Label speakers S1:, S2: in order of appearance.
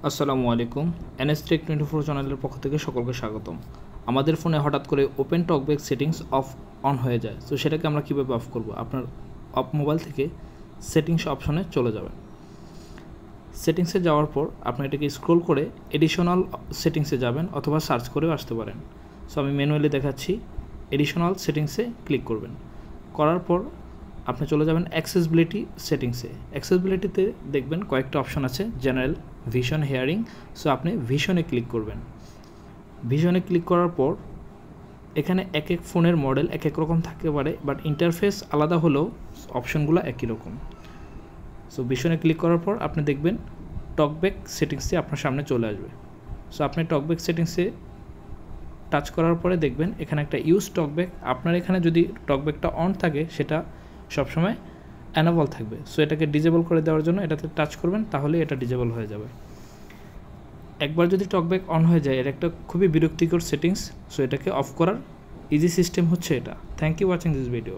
S1: আসসালামু আলাইকুম। NS take 24 চ্যানেলের পক্ষ থেকে সকলকে স্বাগতম। আমাদের ফোনে হঠাৎ করে ওপেন টকব্যাক সেটিংস অন হয়ে যায়, তো সেটাকে আমরা কীভাবে অফ করব? আপনার মোবাইল থেকে সেটিংস অপশনে চলে যাবেন। সেটিংসে যাওয়ার পর আপনি এটাকে স্ক্রল করে এডিশনাল সেটিংসে যাবেন অথবা সার্চ করেও আসতে পারেন। সো আমি ম্যানুয়ালি দেখাচ্ছি। এডিশনাল সেটিংসে ক্লিক করবেন। করার পর আপনি চলে যাবেন অ্যাক্সেসিবিলিটি সেটিংসে। অ্যাক্সেসিবিলিটিতে দেখবেন কয়েকটা অপশন আছে, জেনারেল, ভিশন, হেয়ারিং। সো আপনি ভিশনে ক্লিক করবেন। ভিশনে ক্লিক করার পর এখানে এক এক ফোনের মডেল এক এক রকম থাকতে পারে, বাট ইন্টারফেস আলাদা হলেও অপশনগুলো একই রকম। সো ভিশনে ক্লিক করার পর আপনি দেখবেন টকব্যাক সেটিংসে আপনার সামনে চলে আসবে। সো আপনি টকব্যাক সেটিংসে টাচ করার পরে দেখবেন এখানে একটা ইউজ টকব্যাক। আপনার এখানে যদি টকব্যাকটা অন থাকে সেটা সবসময় অ্যানাবল থাকবে। সো এটাকে ডিজেবল করে দেওয়ার জন্য এটাতে টাচ করবেন, তাহলে এটা ডিজেবল হয়ে যাবে। একবার যদি টকব্যাক অন হয়ে যায়, এর একটা খুবই বিরক্তিকর সেটিংস। সো এটাকে অফ করার ইজি সিস্টেম হচ্ছে এটা। Thank you watching this video.